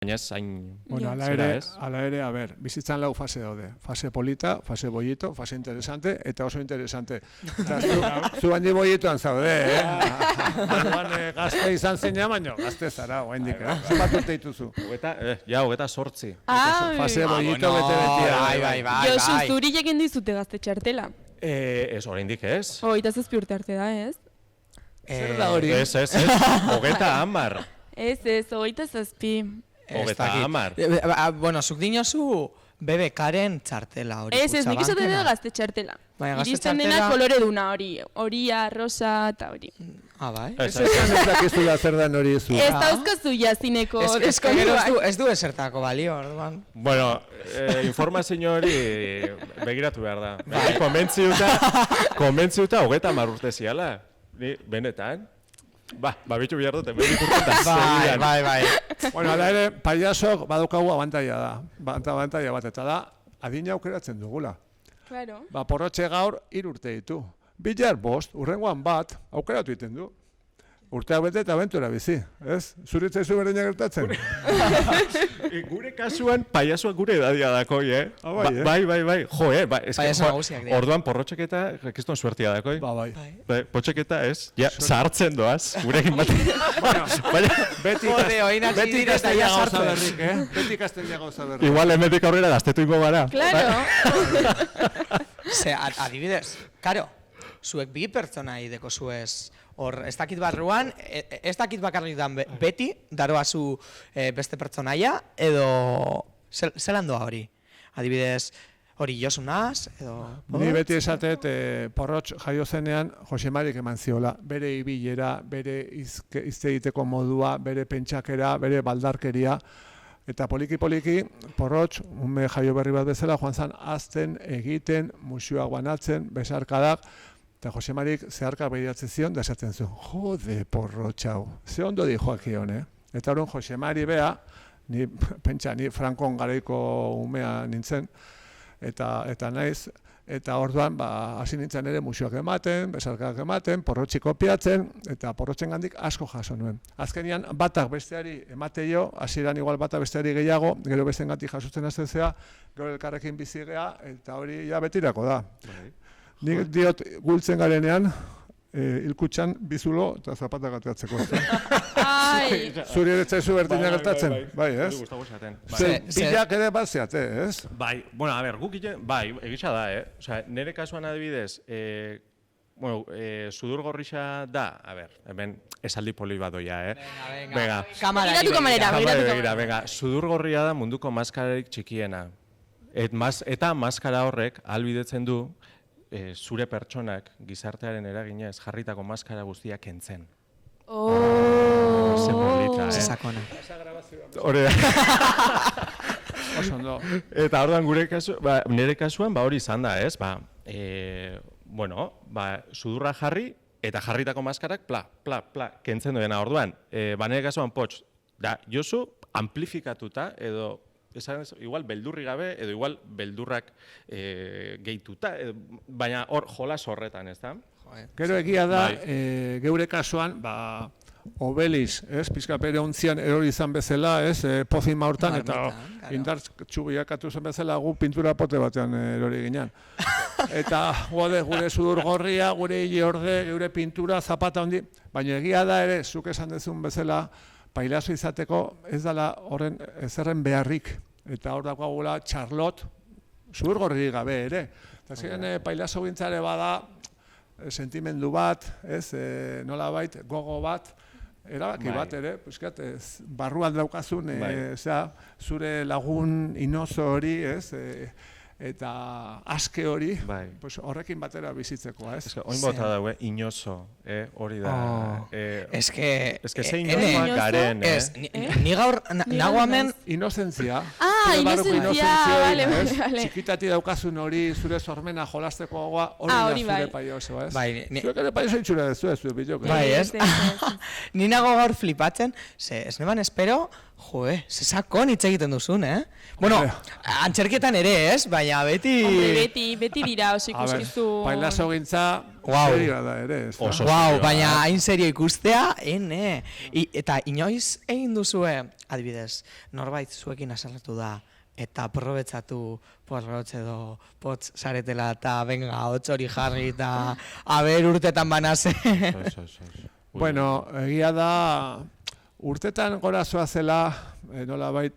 baina ez zain... Bueno, ala ere, a ber, bizitzan lau fase daude. Fase polita, fase bollito, fase interesante, eta oso interesante. Zu handi bollitoan zaude, Orduan gazte izan zeina, baino, gazte zara, oaindik, zenbat urte dituzu? Hogeta 8. Fase bollito bete-betia. Bai. Josu, zuri egin dizute gazte txartela. Ez, oraindik ez. 27 urte arte da, ez? Zer da hori? Ez, 30. Ez, 27. 30. Bueno, zuk dinozu BBKren txartela hori. Ez, nik izate dut gazte txartela. Iristen dena kolore duna hori. Horia, rosa eta hori. Bai? Ez dakizula zer dan hori zu. Ez dauzkazu jazineko deskontuak. Ez du esertako balio, orduan. Bueno, informazio hori begiratu behar da. Konbentziuta 30 urte ziala. Benetan. Bitu behar dute, Bai. Bueno, ala ere, paiasok badukagu abantaia da. Abantaia bat, eta da, adina aukeratzen dugula. Claro. Porrotxe gaur 3 urte ditu. Bilar 5, urrengoan bat, aukeratu egiten du. Urteak bete eta abentura bizi, ez? Zuritzaizu berdina gertatzen? Gure kasuan, paiasuak gure edadia dakoi, Bai. Jo, orduan porrotxeketa, kriston suertia dakoi. Bai. Potxeketa ez, zahartzen doaz, gurekin bat. Beti ikastenia gauza berrik, Beti ikastenia gauza berrik. Igual, emetik aurrera gaztetu ingo gara. Claro. Ze, adibidez, karo, zuek bi pertsona ideko zuez, hor, ez dakit barruan, ez dakit bakarrik dan beti, daroazu beste pertsonaia, edo zelan doa hori? Adibidez, hori Josunaz, edo... Ni beti esatet, porrotx jaio zenean, Josemarik eman ziola, bere ibilera, bere izte egiteko modua, bere pentsakera, bere baldarkeria, eta poliki, porrotx, ume jaio berri bat bezala, joan zan azten, egiten, musioak banatzen, besarkadak, eta Josemarik zeharka behiratzen zion, da esaten zuen, jode porrotxau, ze ondo di joakion, Eta horren Josemari bea, ni Frankon garaiko umea nintzen, eta naiz, eta orduan, hasi nintzen ere musioak ematen, besarkak ematen, porrotxi kopiatzen, eta porrotxen gandik asko jaso nuen. Azkenian, batak besteari emateio, hasieran igual batak besteari gehiago, gero besten gandik jasotzen azten zea, gero elkarrekin bizigea, eta hori ja betirako da. Nik diot gultzen garenean, hilkutxan bizulo eta zapatak ateatzeko. Zuri ere txaizu berdina gertatzen, bai, ez? Bilak ere bat zeate, ez? Bai, bueno, a ber, guk egitza da, Osea, nire kasuan adibidez, sudur gorrixa da, a ber, hemen esaldi poli bat doia, Venga. Begiratu kamerera. Venga, sudur gorria da munduko maskararik txikiena. Eta maskara horrek ahalbidetzen du zure pertsonak gizartearen eraginez jarritako maskara guztiak kentzen. Ze polita, Sakona. Hore da. Eta orduan nire kasuan hori izan da, ez? Sudurra jarri eta jarritako maskarak kentzen duena. Orduan, nire kasuan potx, Josu amplifikatuta edo igual beldurri gabe, edo igual beldurrak gehituta, baina hor jolas horretan, ez da? Gero egia da, geure kasuan, Obeliz, pizkapere ontzian erori izan bezala, pozima hortan, eta indartxu bilakatu zen bezala gu pintura pote batean erori ginen. Eta gure sudur gorria, gure hile orde, gure pintura, zapata hondi, baina egia da ere, zuk esan dezun bezala, pailazo izateko ez dela horren ezerren beharrik. Eta hor dagoagula Charlotte, sudur gorri gabe ere. Eta ziren pailazo gintzare bada, sentimendu bat, nolabait, gogo bat, erabaki bat ere, barruan daukazun, zure lagun inozo hori, eta aske hori, horrekin batera bizitzeko, ez? Oin bota daue, inozo, hori da. Ez que zein inozoak garen, Ni gaur, nago hemen... Inozentzia. Inozentzia, bale. Txikitati daukazun hori, zure sormena jolasteko hori da zure paioso, ez? Zuek ere paioso itxura dezu, ez zure bilok. Bai, ez? Ni nago gaur flipatzen, ez neban espero, Joe, zesakon hitz egiten duzun, Bueno, antzerketan ere, ez? Baina beti... Hombre, beti dira oso ikuskizun... Pailazo gintza, Wow. serioa da ere, ez da? Oso Wow, serioa, baina hain serio ikustea, eta inoiz egin duzue, adibidez, norbait zuekin asalatu da, eta aprobetsatu porrotz edo potz saretela, eta venga, hotz hori jarri, eta aber urtetan banaze. Bueno, egia da, urtetan gora zoazela, nolabait,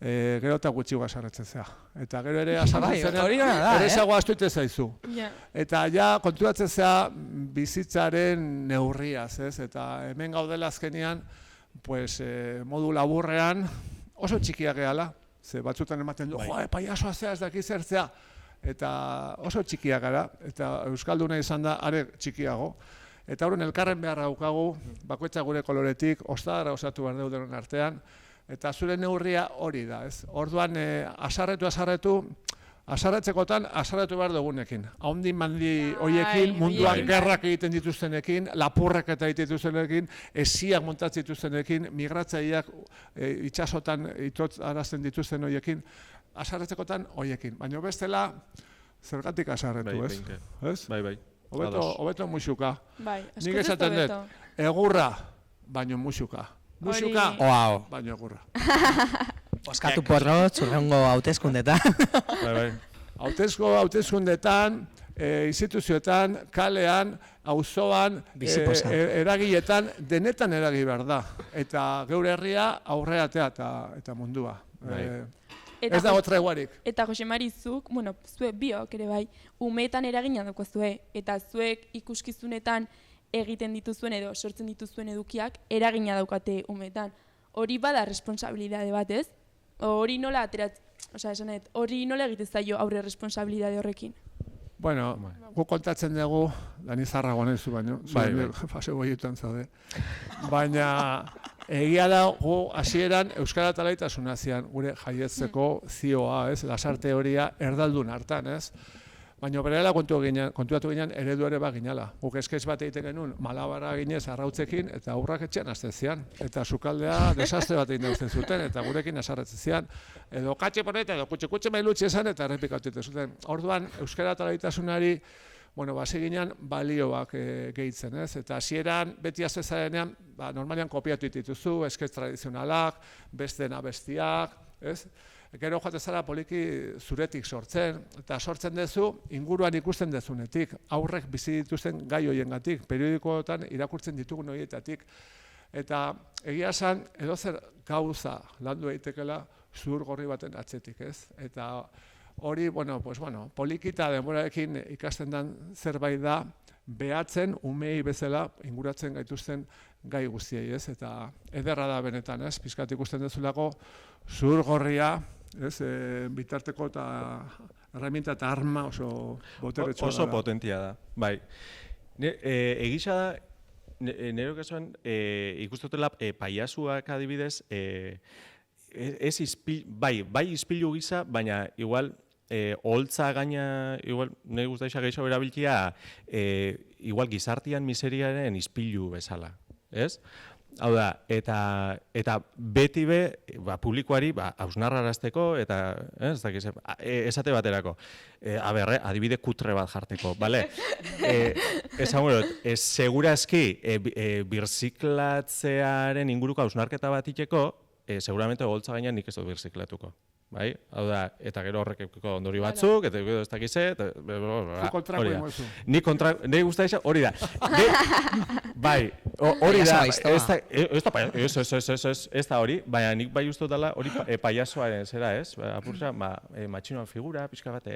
gero eta gutxi asarretzen zea. Eta gero ere asarretzen hori gana da, erezago astuite zaizu. Ja. Eta ja konturatzen zea bizitzaren neurriaz, ez? Eta hemen gaudela azkenean, pues, modu laburrean oso txikiak gehala. Ze batzutan ematen du, joa, paiasoa zea ez daki zertzea. Eta oso txikiak gara, eta Euskalduna izan da are txikiago. Eta horren elkarren beharra daukagu, bakoitza gure koloretik, ostadara osatu behar dugu denon artean, eta zure neurria hori da, ez? Orduan, asarretzekotan, asarretu behar dugunekin. Haundin mandi hoiekin, munduan gerrak egiten dituztenekin, lapurrek eta egiten dituztenekin, esiak montatzen dituztenekin, migratzaileak itxasotan itotz arazten dituzten hoiekin, asarretzekotan hoiekin. Baina bestela, zergatik asarretu, ez? Bai. Hobeto musuka. Bai, Nik esaten dut, egurra, baino musuka. Musuka, baino egurra. Oskatu porrotz, urrengo hauteskundetan. Bai. Hauteskundetan, instituzioetan, kalean, auzoan, eragiletan, denetan eragi behar da. Eta geure herria aurreatea eta mundua. Ez dago treguarik. Eta Jose Mari zuk, bueno, zuek biok ere bai, umeetan eragina daukazue, eta zuek ikuskizunetan egiten dituzuen edo sortzen dituzuen edukiak eragina daukate umeetan. Hori bada responsabilidade bat, ez? Hori nola hori nola egiten zaio aurre responsabilidade horrekin? Bueno, gu kontatzen dugu, Dani Zarrago nezu baino, fase boietan zaude. Baina egia da gu hasieran Euskara talaitasuna zian, gure jaietzeko zioa, ez? Lasarte horia erdaldun hartan, ez? Baina berela kontuatu ginen eredu ere baginala. Guk esketx bat egiten genuen, malabarra ginez arrautzekin, eta aurrak etxean azten zian. Eta sukaldea desastre bat egin dauzten zuten, eta gurekin asarretzen zian. Edo katxe poneta, edo kutxe mailutxe esan, eta errepikatute zuten. Orduan, Euskara talaitasunari, base ginen balioak gehitzen, ez? Eta hasieran beti aztezarenean, normalian kopiatu dituzu, esketx tradizionalak, beste abestiak, ez? Gero joate zara poliki zuretik sortzen, eta sortzen duzu inguruan ikusten dezunetik, aurrek bizi dituzten gai hoiengatik, periodikoetan irakurtzen ditugun horietatik. Eta egia esan, edozer gauza landu eitekela zuhur gorri baten atzetik, ez? Eta hori, polikita denborarekin ikasten den zerbait da, behatzen, umei bezala, inguratzen gaituzten gai guztiei, ez? Eta ederra da benetan, ez? Pizkat ikusten dezulako zuhur gorria, bitarteko eta herramienta eta arma oso boteretsua da. Oso potentia da, bai. Egisa da, nire kasuan, ikustotela paiasuak adibidez, bai izpilu gisa, baina igual, holtza gaina, igual, nire guztaixa gehiago erabiltia, igual gizartian miseriaren izpilu bezala, ez? Hau da, eta beti publikoari hausnarrarazteko eta esate baterako. Adibide kutre bat jarteko, bale? Esan gure, segurazki birziklatzearen inguruko hausnarketa bat iteko, seguramente holtza gainean nik ez dut birziklatuko. Bai? Hau da, eta gero horrek eukiko ondori batzuk, eta ez dakize, eta... Kontrako imozu. Nire guzta isa, hori da. Bai, hori da, ez da hori, baina nik bai uste dela hori paiasoaren zera, ez? Apurza, matxinoan figura, pixka bat,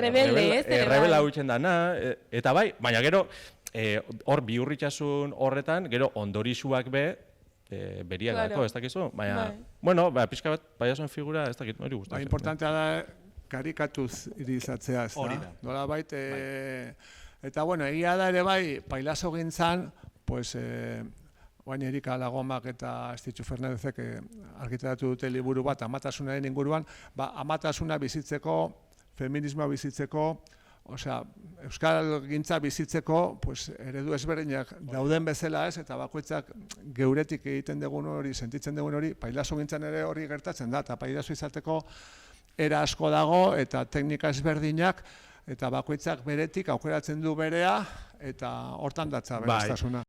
rebelde, ez? Rebela huitzen dana, eta bai, baina gero, hor bihurritxasun horretan, gero ondorisuak beria dako, ez dakizu? Baina, pixka bat, paiasoen figura, ez dakit, hori guztatzen. Importantea da, karikatuz irizatzea, ez da? Hori da. Nola bait, eta, egia da ere bai, pailazo gintzan, pues, oain Erika Lagomak eta Estitxu Fernandezek argitaratu dute liburu bat, amatasunaren inguruan, amatasuna bizitzeko, feminismoa bizitzeko, Osea, euskal gintza bizitzeko pues, eredu ezberdinak dauden bezala ez, eta bakoitzak geuretik egiten dugun hori, sentitzen dugun hori, pailazo gintzan ere hori gertatzen da, eta pailazo izateko era asko dago, eta teknika ezberdinak, eta bakoitzak beretik aukeratzen du berea, eta hortan datza beraztasuna.